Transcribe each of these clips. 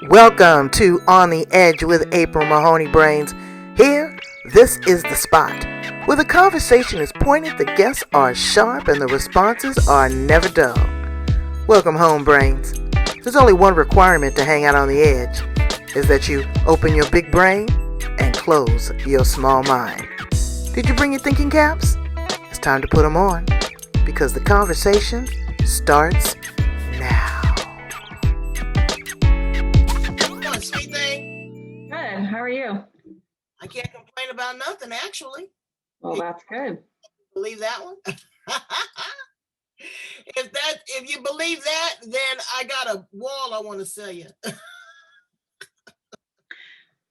Welcome to On the Edge with April Mahoney Brains. Here, this is the spot where the conversation is pointed, the guests are sharp, and the responses are never dull. Welcome home, Brains. There's only one requirement to hang out on the edge, is that you open your big brain and close your small mind. Did you bring your thinking caps? It's time to put them on, because the conversation starts now. Sweet thing. Good. How are you? I can't complain about nothing, actually. Well, that's good. Believe that one? If you believe that, then I got a wall I want to sell you.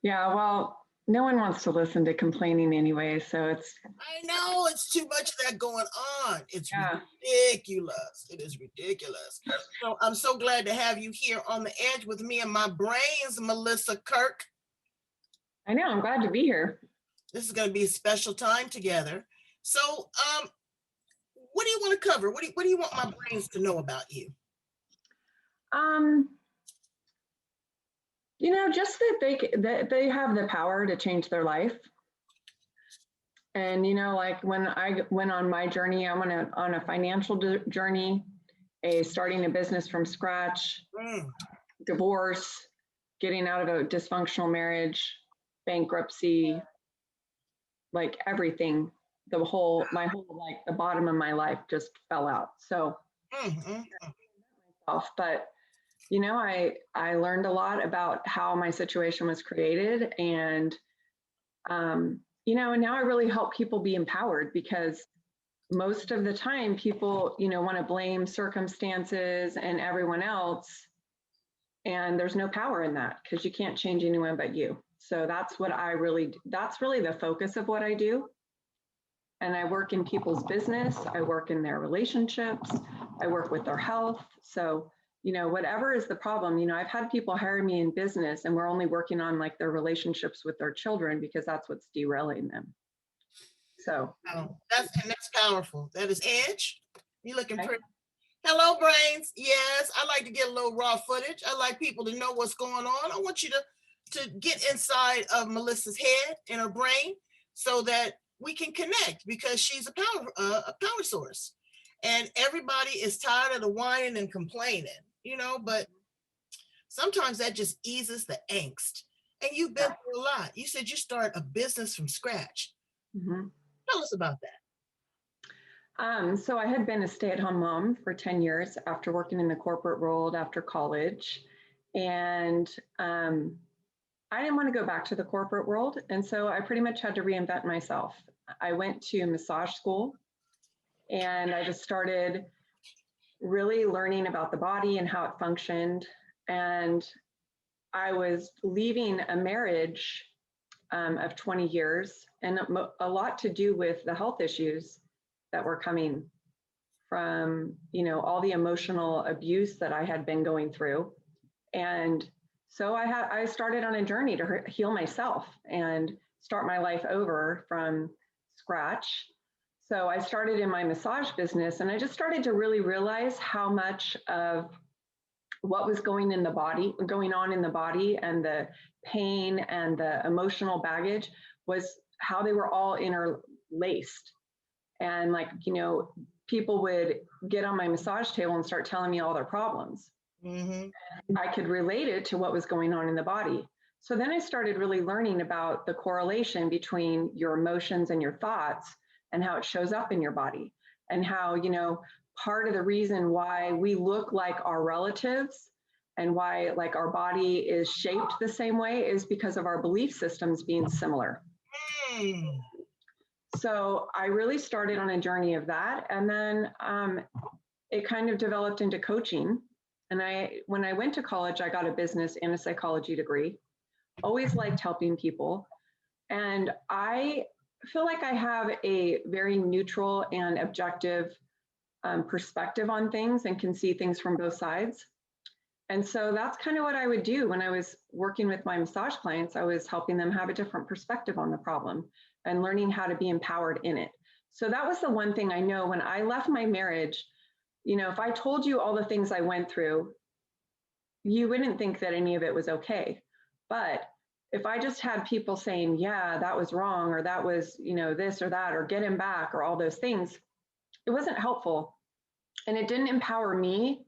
Yeah, well, no one wants to listen to complaining anyway, so it's... I know, it's too much of that going on. It's ridiculous. It is ridiculous. So I'm so glad to have you here on the edge with me and my brains, Melissa Kirk. I know, I'm glad to be here. This is going to be a special time together. So, what do you want to cover? What do you want my brains to know about you? Just that they have the power to change their life. And, like when I went on my journey, I went on a financial journey, starting a business from scratch, divorce, getting out of a dysfunctional marriage, bankruptcy, like everything, the bottom of my life just fell out. So, but I learned a lot about how my situation was created, and and now I really help people be empowered, because most of the time people want to blame circumstances and everyone else, and there's no power in that, because you can't change anyone but you. So that's really the focus of what I do. And I work in people's business, I work in their relationships, I work with their health. So whatever is the problem, I've had people hire me in business and we're only working on like their relationships with their children, because that's what's derailing them. So that's powerful. That is edge. You looking pretty. Hello, brains. Yes, I like to get a little raw footage. I like people to know what's going on. I want you to get inside of Melissa's head and her brain so that we can connect, because she's a power source. And everybody is tired of the whining and complaining, but sometimes that just eases the angst. And you've been through a lot. You said you started a business from scratch. Mm-hmm. Tell us about that. So I had been a stay-at-home mom for 10 years after working in the corporate world after college. And I didn't want to go back to the corporate world. And so I pretty much had to reinvent myself. I went to massage school, and I just started really learning about the body and how it functioned. And I was leaving a marriage of 20 years, and a lot to do with the health issues that were coming from, all the emotional abuse that I had been going through. And so I started on a journey to heal myself and start my life over from scratch. So I started in my massage business, and I just started to really realize how much of what was going on in the body, and the pain and the emotional baggage was how they were all interlaced. And people would get on my massage table and start telling me all their problems. Mm-hmm. I could relate it to what was going on in the body. So then I started really learning about the correlation between your emotions and your thoughts, and how it shows up in your body, and how, part of the reason why we look like our relatives and why like our body is shaped the same way is because of our belief systems being similar. So I really started on a journey of that. And then it kind of developed into coaching. And when I went to college, I got a business and a psychology degree. Always liked helping people. And I feel like I have a very neutral and objective perspective on things, and can see things from both sides. And so that's kind of what I would do when I was working with my massage clients. I was helping them have a different perspective on the problem and learning how to be empowered in it. So that was the one thing I know when I left my marriage. If I told you all the things I went through, you wouldn't think that any of it was okay. But if I just had people saying, yeah, that was wrong, or that was, this or that, or get him back, or all those things, it wasn't helpful. And it didn't empower me,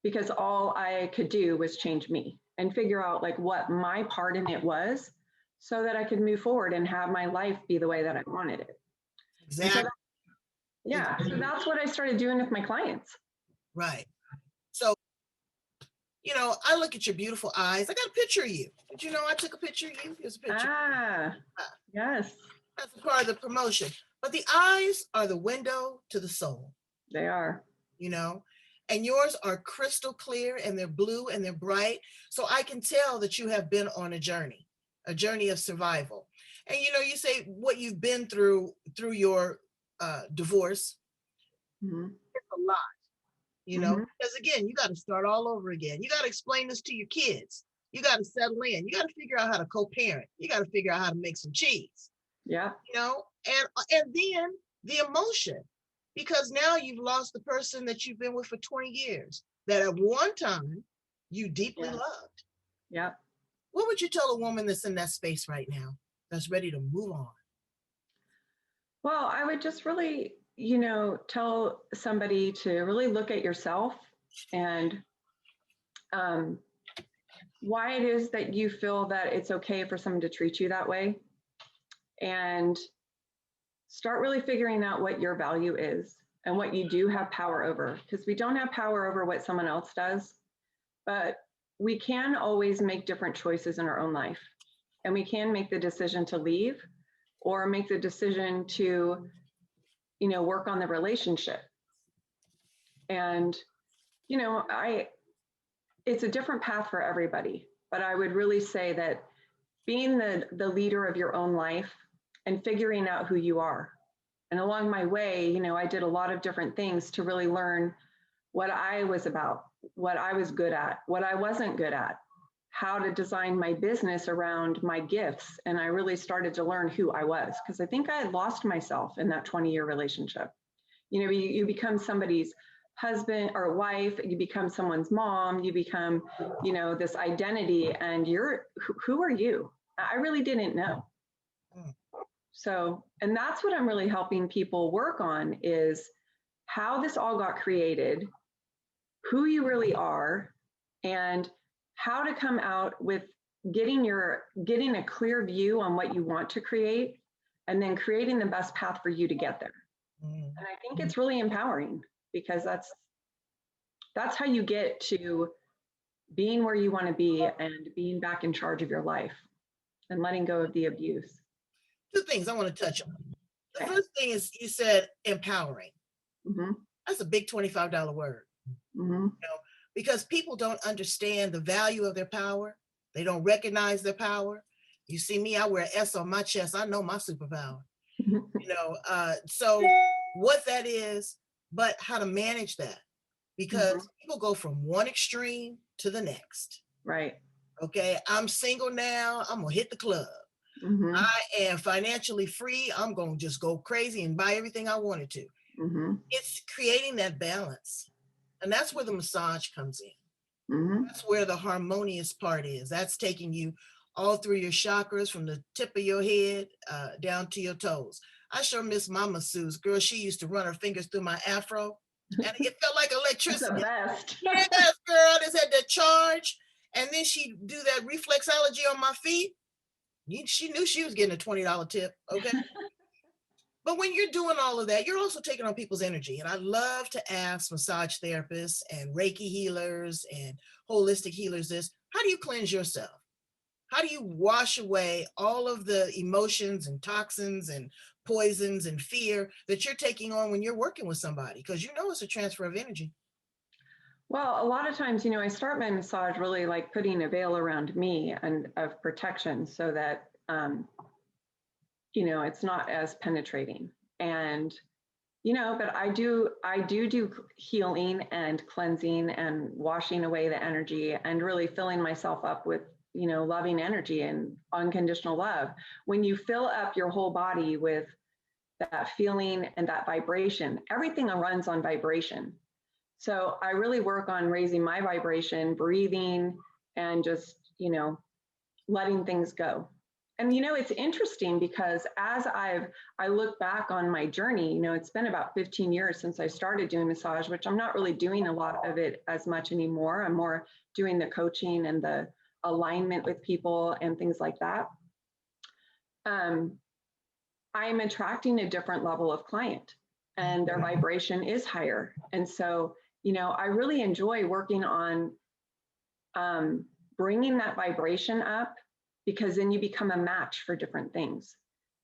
because all I could do was change me and figure out like what my part in it was, so that I could move forward and have my life be the way that I wanted it. Exactly. So so that's what I started doing with my clients. Right. So, I look at your beautiful eyes. I got a picture of you. Did you know I took a picture of you? Here's a picture. Yes. That's a part of the promotion. But the eyes are the window to the soul. They are. And yours are crystal clear, and they're blue, and they're bright. So I can tell that you have been on a journey of survival. And you say what you've been through your divorce. Mm-hmm. It's a lot. Because again, you got to start all over again. You got to explain this to your kids. You got to settle in. You got to figure out how to co-parent. You got to figure out how to make some cheese. Yeah. And then the emotion, because now you've lost the person that you've been with for 20 years, that at one time you deeply loved. Yeah. What would you tell a woman that's in that space right now, that's ready to move on? Well, I would just really, tell somebody to really look at yourself and why it is that you feel that it's okay for someone to treat you that way, and start really figuring out what your value is and what you do have power over, because we don't have power over what someone else does, but we can always make different choices in our own life, and we can make the decision to leave or make the decision to work on the relationship. And it's a different path for everybody, but I would really say that being the leader of your own life and figuring out who you are. And along my way, I did a lot of different things to really learn what I was about, what I was good at, what I wasn't good at, how to design my business around my gifts. And I really started to learn who I was, because I think I had lost myself in that 20-year relationship. You become somebody's husband or wife, you become someone's mom, you become, this identity, and who are you? I really didn't know. So, and that's what I'm really helping people work on, is how this all got created, who you really are, and how to come out with getting a clear view on what you want to create, and then creating the best path for you to get there. And I think it's really empowering, because that's how you get to being where you want to be and being back in charge of your life and letting go of the abuse. Two things I want to touch on. The first thing is, you said empowering. Mm-hmm. That's a big $25 word. Mm-hmm. Because people don't understand the value of their power. They don't recognize their power. You see me, I wear an S on my chest. I know my superpower. So what that is, but how to manage that, because people go from one extreme to the next. Right. Okay. I'm single now. I'm going to hit the club. Mm-hmm. I am financially free. I'm going to just go crazy and buy everything I wanted to. Mm-hmm. It's creating that balance. And that's where the massage comes in. Mm-hmm. That's where the harmonious part is. That's taking you all through your chakras, from the tip of your head down to your toes. I sure miss my masseuse. Girl, she used to run her fingers through my afro, and it felt like electricity. That's the best. Yes, girl, I just had that charge. And then she'd do that reflexology on my feet. She knew she was getting a $20 tip, okay? But when you're doing all of that, you're also taking on people's energy. And I love to ask massage therapists and Reiki healers and holistic healers this: how do you cleanse yourself? How do you wash away all of the emotions and toxins and poisons and fear that you're taking on when you're working with somebody? Because it's a transfer of energy. Well, a lot of times, I start my massage really like putting a veil around me and of protection, so that it's not as penetrating. And but I do healing and cleansing and washing away the energy and really filling myself up with loving energy and unconditional love. When you fill up your whole body with that feeling and that vibration, everything runs on vibration. So I really work on raising my vibration, breathing, and just, letting things go. And, it's interesting because as I look back on my journey, it's been about 15 years since I started doing massage, which I'm not really doing a lot of it as much anymore. I'm more doing the coaching and the alignment with people and things like that. I'm attracting a different level of client and their vibration is higher. And so, I really enjoy working on bringing that vibration up, because then you become a match for different things,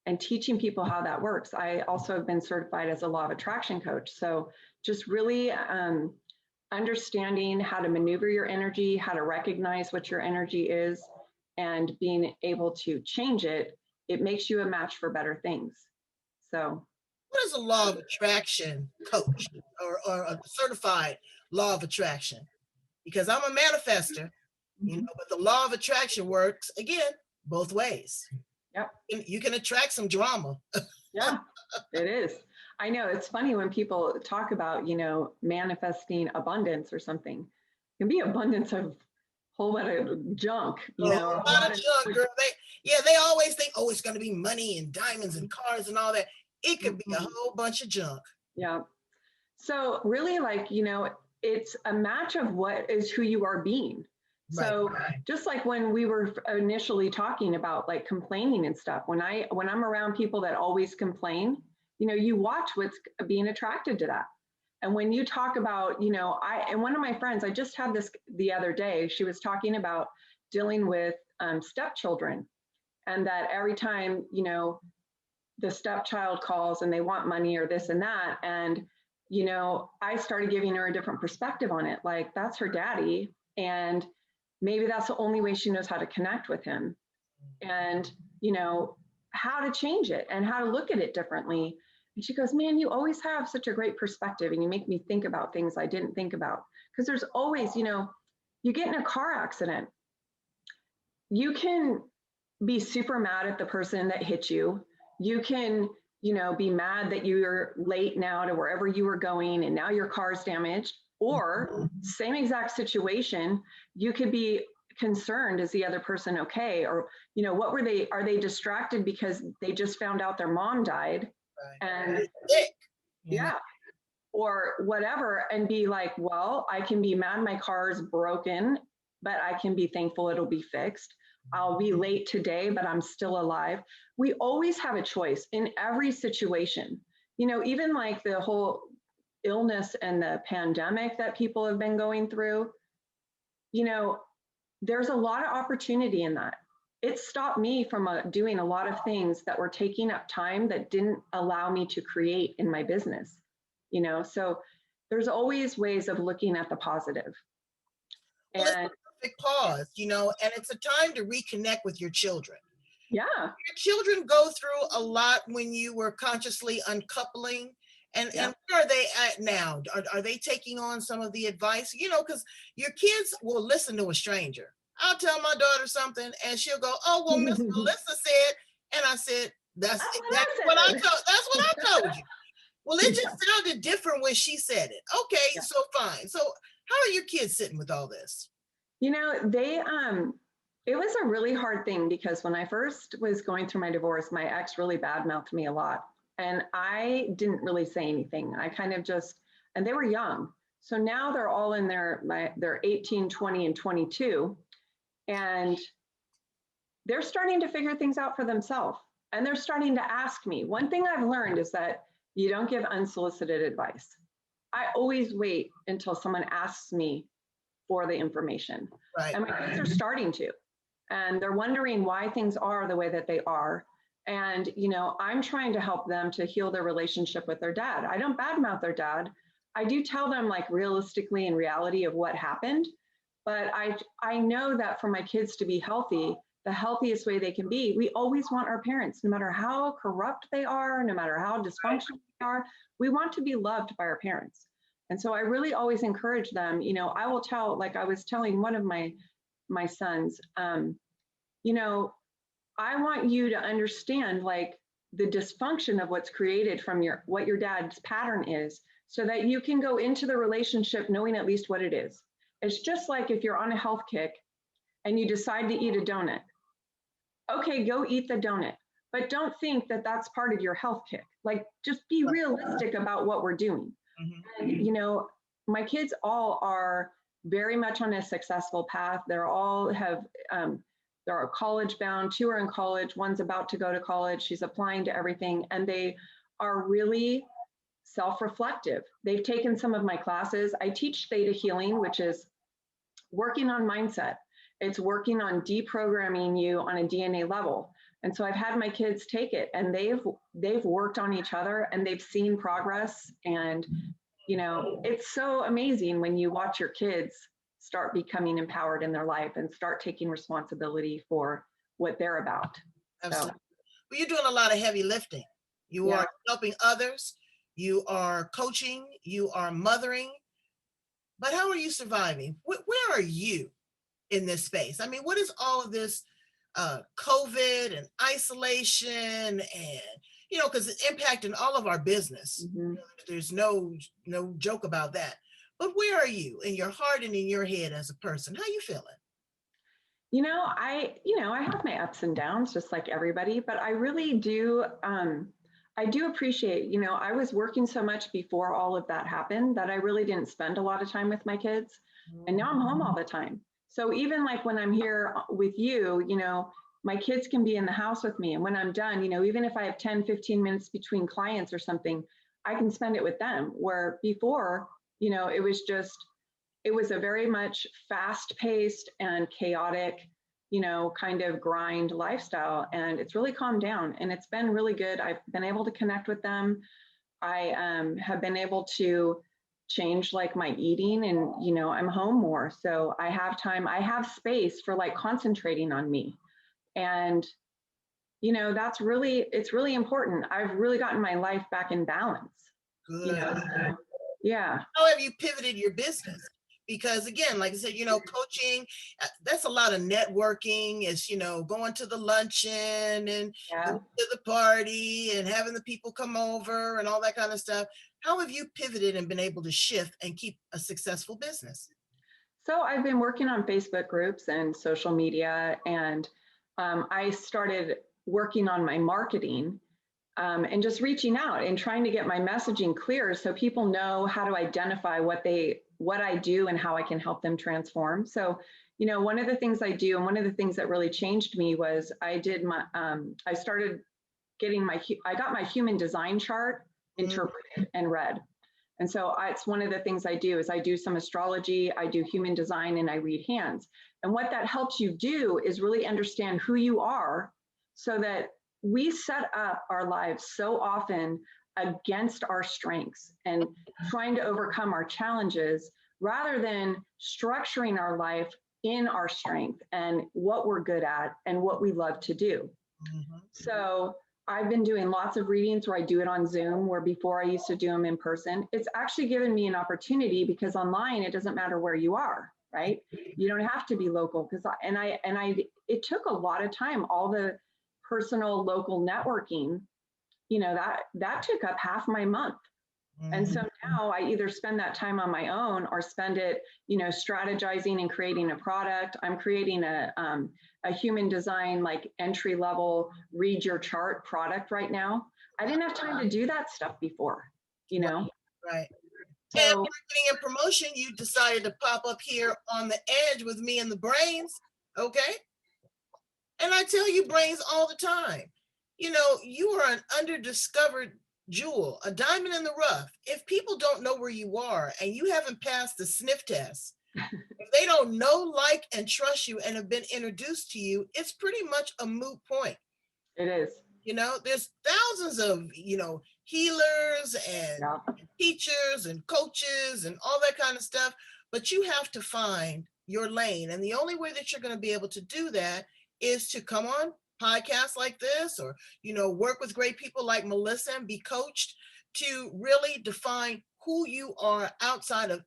and teaching people how that works. I also have been certified as a law of attraction coach. So just really understanding how to maneuver your energy, how to recognize what your energy is, and being able to change it, it makes you a match for better things. So what is a law of attraction coach or a certified law of attraction? Because I'm a manifester, but the law of attraction works, again, both ways. Yep. You can attract some drama. Yeah, it is. I know it's funny when people talk about, manifesting abundance or something. It can be abundance of a whole lot of junk, A lot of junk, girl. They always think, oh, it's going to be money and diamonds and cars and all that. It could be a whole bunch of junk. Yeah. So really, it's a match of what is who you are being. So just like when we were initially talking about like complaining and stuff, when I'm around people that always complain, you watch what's being attracted to that. And when you talk about, and one of my friends, I just had this the other day, she was talking about dealing with stepchildren, and that every time, the stepchild calls and they want money or this and that. And, I started giving her a different perspective on it. Like, that's her daddy. And maybe that's the only way she knows how to connect with him, and, how to change it and how to look at it differently. And she goes, man, you always have such a great perspective, and you make me think about things I didn't think about. Because there's always, you get in a car accident, you can be super mad at the person that hit you. You can, be mad that you're late now to wherever you were going and now your car's damaged. Or same exact situation, you could be concerned, is the other person okay? Or, are they distracted because they just found out their mom died? And yeah, or whatever, and be like, well, I can be mad my car is broken, but I can be thankful it'll be fixed. I'll be late today, but I'm still alive. We always have a choice in every situation. Even like the whole illness and the pandemic that people have been going through, there's a lot of opportunity in that. It stopped me from doing a lot of things that were taking up time that didn't allow me to create in my business. So there's always ways of looking at the positive. Well, it's a perfect pause, and it's a time to reconnect with your children. Yeah. Your children go through a lot when you were consciously uncoupling. And where are they at now? Are they taking on some of the advice? Because your kids will listen to a stranger. I'll tell my daughter something and she'll go, oh, well, Miss Melissa said, and I said, that's what I told you. Well, it just sounded different when she said it. Okay, so fine. So how are your kids sitting with all this? It was a really hard thing, because when I first was going through my divorce, my ex really badmouthed me a lot. And I didn't really say anything. I kind of and they were young. So now they're all in they're 18, 20, and 22. And they're starting to figure things out for themselves. And they're starting to ask me. One thing I've learned is that you don't give unsolicited advice. I always wait until someone asks me for the information. Right. And my kids are starting to. And they're wondering why things are the way that they are. And, I'm trying to help them to heal their relationship with their dad. I don't badmouth their dad. I do tell them, like, realistically in reality of what happened. But I know that for my kids to be healthy, the healthiest way they can be, we always want our parents, no matter how corrupt they are, no matter how dysfunctional they are, we want to be loved by our parents. And so I really always encourage them. I will tell, like I was telling one of my sons, I want you to understand, like, the dysfunction of what's created from what your dad's pattern is, so that you can go into the relationship knowing at least what it is. It's just like if you're on a health kick and you decide to eat a donut. Okay, go eat the donut, but don't think that that's part of your health kick. Like, just be realistic about what we're doing. Mm-hmm. And, you know, my kids all are very much on a successful path. They're all have, they're college bound. 2 are in college. One's about to go to college. She's applying to everything. And they are really self-reflective. They've taken some of my classes. I teach theta healing, which is working on mindset. It's working on deprogramming you on a DNA level. And so I've had my kids take it, and they've worked on each other, and they've seen progress. And, you know, it's so amazing when you watch your kids start becoming empowered in their life and start taking responsibility for what they're about. Absolutely. Well, you're doing a lot of heavy lifting. You are helping others. You are coaching. You are mothering. But how are you surviving? Where are you in this space? I mean, what is all of this COVID and isolation and, you know, because it's impacting all of our business. Mm-hmm. There's no joke about that. But where are you in your heart and in your head as a person? How you feeling? You know, I have my ups and downs just like everybody, but I really do. I do appreciate, you know, I was working so much before all of that happened that I really didn't spend a lot of time with my kids. And now I'm home all the time. So even like when I'm here with you, you know, my kids can be in the house with me. And when I'm done, you know, even if I have 10, 15 minutes between clients or something, I can spend it with them. Where before, you know, it was a very much fast paced and chaotic, you know, kind of grind lifestyle. And it's really calmed down, and it's been really good. I've been able to connect with them. I have been able to change like my eating, and, you know, I'm home more. So I have time, I have space for like concentrating on me. And, you know, it's really important. I've really gotten my life back in balance. Good. You know, so, yeah. How have you pivoted your business? Because again, like I said, you know, coaching, that's a lot of networking. It's, you know, going to the luncheon and going to the party and having the people come over and all that kind of stuff. How have you pivoted and been able to shift and keep a successful business? So I've been working on Facebook groups and social media, and I started working on my marketing and just reaching out and trying to get my messaging clear so people know how to identify what I do and how I can help them transform. So, you know, one of the things I do, and one of the things that really changed me was I got my human design chart interpreted and read. And so it's one of the things I do is I do some astrology, I do human design, and I read hands. And what that helps you do is really understand who you are, so that we set up our lives so often against our strengths and trying to overcome our challenges, rather than structuring our life in our strength and what we're good at and what we love to do. Mm-hmm. So I've been doing lots of readings where I do it on Zoom, where before I used to do them in person. It's actually given me an opportunity, because online, it doesn't matter where you are, right? You don't have to be local, it took a lot of time, all the personal local networking, you know, that took up half my month. Mm-hmm. And so now I either spend that time on my own or spend it, you know, strategizing and creating a product. I'm creating a human design, like entry level, read your chart product right now. I didn't have time to do that stuff before, you know? Right. So, and marketing and promotion, you decided to pop up here on the edge with me and the brains. Okay. And I tell you, brains, all the time, you know, you are an underdiscovered jewel, a diamond in the rough. If people don't know where you are and you haven't passed the sniff test, if they don't know, like, and trust you and have been introduced to you, it's pretty much a moot point. It is. You know, there's thousands of, you know, healers and teachers and coaches and all that kind of stuff, but you have to find your lane. And the only way that you're going to be able to do that is to come on podcasts like this, or, you know, work with great people like Melissa and be coached to really define who you are outside of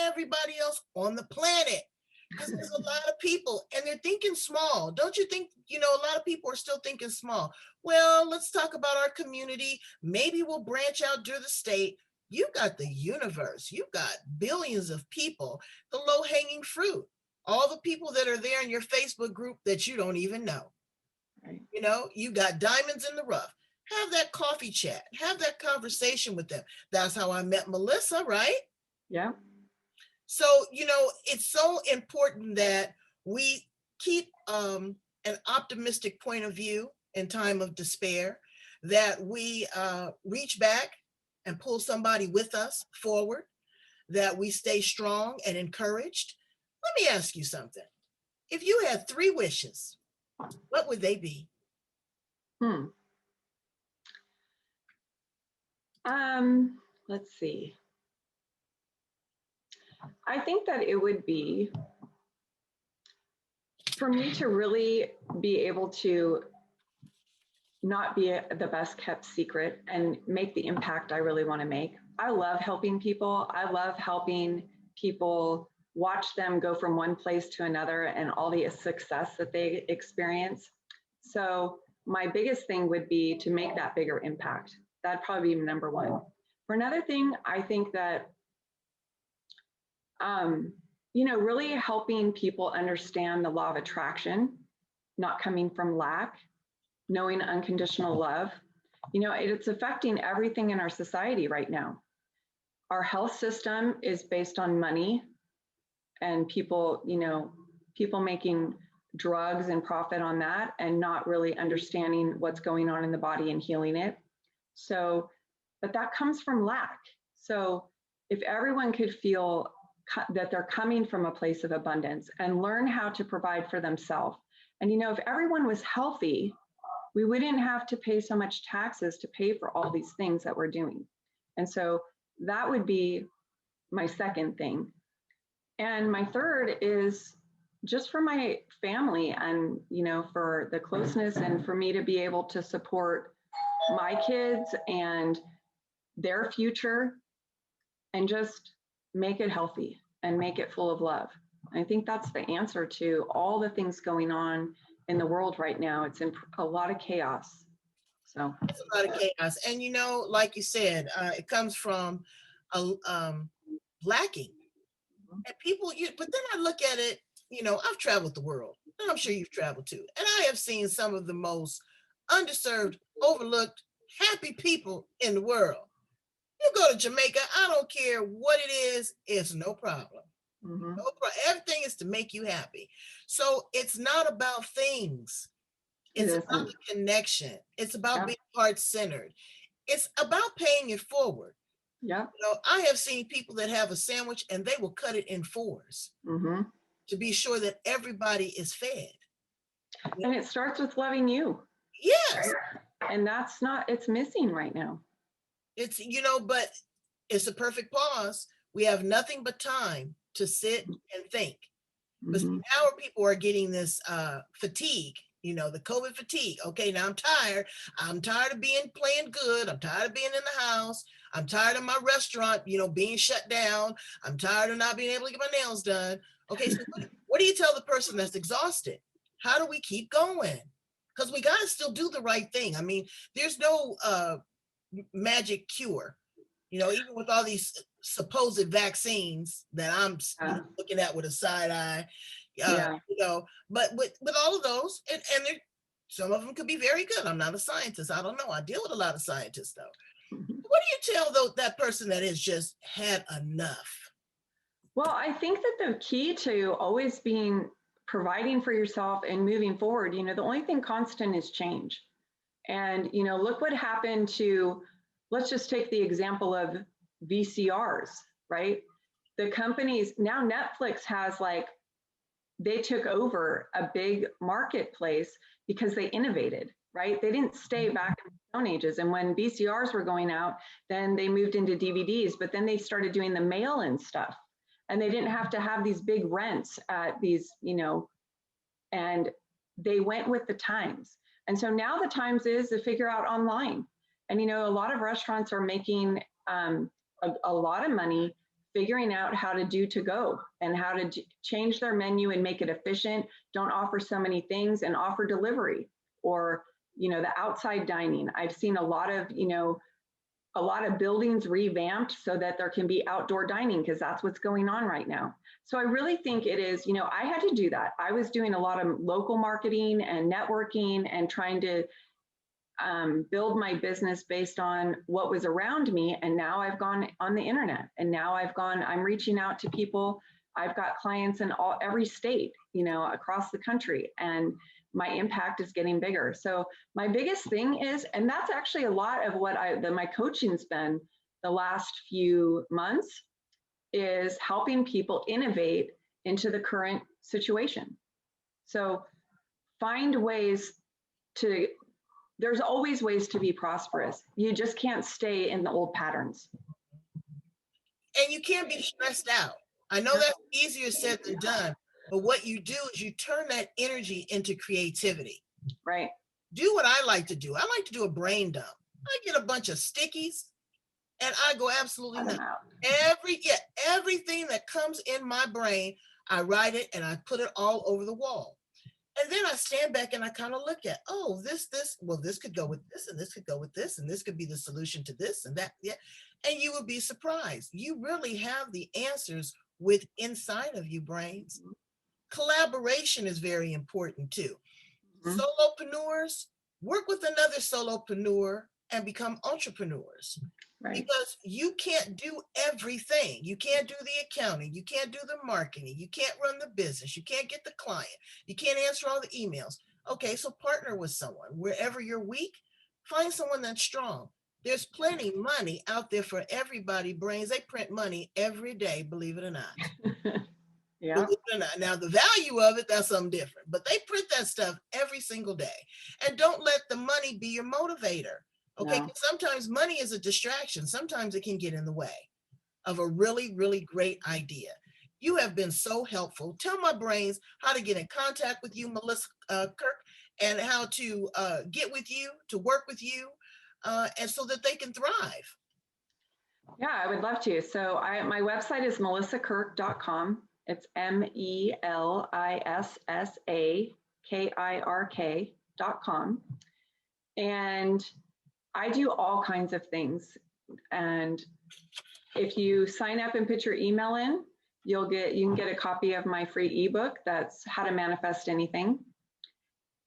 everybody else on the planet. Because there's a lot of people and they're thinking small. Don't you think, you know, a lot of people are still thinking small? Well, let's talk about our community. Maybe we'll branch out to the state. You got the universe. You got billions of people, the low-hanging fruit, all the people that are there in your Facebook group that you don't even know. Right. You know, you got diamonds in the rough. Have that coffee chat, have that conversation with them. That's how I met Melissa, right? Yeah. So, you know, it's so important that we keep an optimistic point of view in time of despair, that we reach back and pull somebody with us forward, that we stay strong and encouraged. Let me ask you something. If you had 3 wishes, what would they be? Let's see. I think that it would be for me to really be able to not be the best kept secret and make the impact I really want to make. I love helping people. I love helping people watch them go from one place to another and all the success that they experience. So my biggest thing would be to make that bigger impact. That'd probably be number one. For another thing, I think that, you know, really helping people understand the law of attraction, not coming from lack, knowing unconditional love. You know, it's affecting everything in our society right now. Our health system is based on money and people, you know, people making drugs and profit on that and not really understanding what's going on in the body and healing it. So, but that comes from lack. So if everyone could feel that they're coming from a place of abundance and learn how to provide for themselves. And, you know, if everyone was healthy, we wouldn't have to pay so much taxes to pay for all these things that we're doing. And so that would be my second thing. And my third is just for my family and, you know, for the closeness and for me to be able to support my kids and their future and just make it healthy and make it full of love. I think that's the answer to all the things going on in the world right now. It's in a lot of chaos. So it's a lot of chaos. And, you know, like you said, it comes from lacking. And people, but then I look at it, you know, I've traveled the world, and I'm sure you've traveled too. And I have seen some of the most underserved, overlooked, happy people in the world. You go to Jamaica, I don't care what it is, it's no problem. Mm-hmm. No problem. Everything is to make you happy. So it's not about things. It's about the connection. It's about being heart-centered. It's about paying it forward. Yeah. You know, I have seen people that have a sandwich and they will cut it in 4s to be sure that everybody is fed. And it starts with loving you. Yes. And that's not, it's missing right now. It's, you know, but it's a perfect pause. We have nothing but time to sit and think. But now people are getting this fatigue, you know, the COVID fatigue. Okay, now I'm tired. I'm tired of playing good. I'm tired of being in the house. I'm tired of my restaurant, you know, being shut down. I'm tired of not being able to get my nails done. Okay, so what do you tell the person that's exhausted? How do we keep going? Because we got to still do the right thing. I mean, there's no magic cure, you know, even with all these supposed vaccines that I'm looking at with a side eye, you know, but with all of those, and some of them could be very good. I'm not a scientist. I don't know. I deal with a lot of scientists though. What do you tell that person that has just had enough? Well, I think that the key to always providing for yourself and moving forward, you know, the only thing constant is change. And, you know, look what happened to, let's just take the example of VCRs, right? The companies, now Netflix has they took over a big marketplace because they innovated, right? They didn't stay back in the Stone Ages. And when VCRs were going out, then they moved into DVDs, but then they started doing the mail-in stuff. And they didn't have to have these big rents at these, you know, and they went with the times. And so now the times is to figure out online. And, you know, a lot of restaurants are making a lot of money figuring out how to do to go and how to change their menu and make it efficient. Don't offer so many things and offer delivery or, you know, the outside dining. I've seen a lot of, you know, a lot of buildings revamped so that there can be outdoor dining, because that's what's going on right now. So I really think it is, I had to do that. I was doing a lot of local marketing and networking and trying to build my business based on what was around me. And now I've gone on the internet, and now I'm reaching out to people. I've got clients in every state, across the country, and my impact is getting bigger. So my biggest thing is, and that's actually a lot of what my coaching's been the last few months, is helping people innovate into the current situation. So find ways there's always ways to be prosperous. You just can't stay in the old patterns. And you can't be stressed out. I know that's easier said than done, but what you do is you turn that energy into creativity. Right. Do what I like to do. I like to do a brain dump. I get a bunch of stickies and I go absolutely nuts. Everything that comes in my brain, I write it and I put it all over the wall. And then I stand back and I kind of look at, this could go with this, and this could go with this, and this could be the solution to this and that. Yeah. And you would be surprised. You really have the answers inside of you, brains. Collaboration is very important too. Solopreneurs, work with another solopreneur and become entrepreneurs. Right. Because you can't do everything. You can't do the accounting. You can't do the marketing. You can't run the business. You can't get the client. You can't answer all the emails. Okay, so partner with someone. Wherever you're weak, find someone that's strong. There's plenty of money out there for everybody. Brains, they print money every day, believe it or not. Yeah. Believe it or not. Now, the value of it, that's something different. But they print that stuff every single day. And don't let the money be your motivator. Okay, no. Sometimes money is a distraction. Sometimes it can get in the way of a really, really great idea. You have been so helpful. Tell my brains how to get in contact with you, Melissa Kirk, and how to get with you, to work with you, and so that they can thrive. Yeah, I would love to. So my website is melissakirk.com. It's MELISSAKIRK.com. And I do all kinds of things. And if you sign up and put your email in, you can get a copy of my free ebook. That's How to Manifest Anything.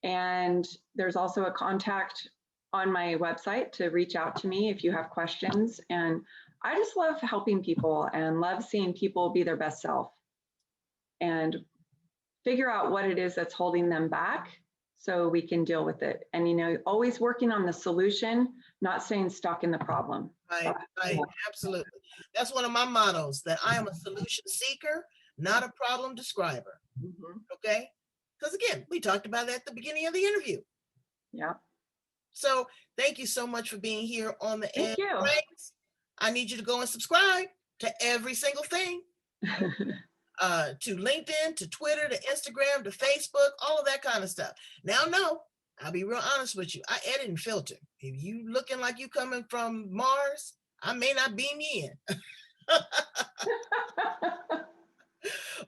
And there's also a contact on my website to reach out to me if you have questions. And I just love helping people and love seeing people be their best self and figure out what it is that's holding them back, so we can deal with it. And, always working on the solution, not staying stuck in the problem. Right, absolutely. That's one of my mottos, that I am a solution seeker, not a problem describer. Mm-hmm. Okay? Because again, we talked about that at the beginning of the interview. Yeah. So thank you so much for being here on the Thank you. I need you to go and subscribe to every single thing. To LinkedIn, to Twitter, to Instagram, to Facebook, all of that kind of stuff. Now, no, I'll be real honest with you. I edit and filter. If you looking like you coming from Mars, I may not beam you in.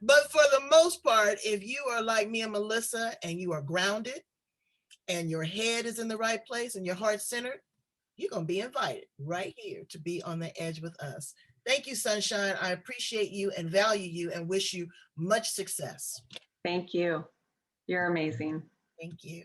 But for the most part, if you are like me and Melissa and you are grounded and your head is in the right place and your heart centered, you're going to be invited right here to be on the edge with us. Thank you, Sunshine. I appreciate you and value you and wish you much success. Thank you. You're amazing. Thank you.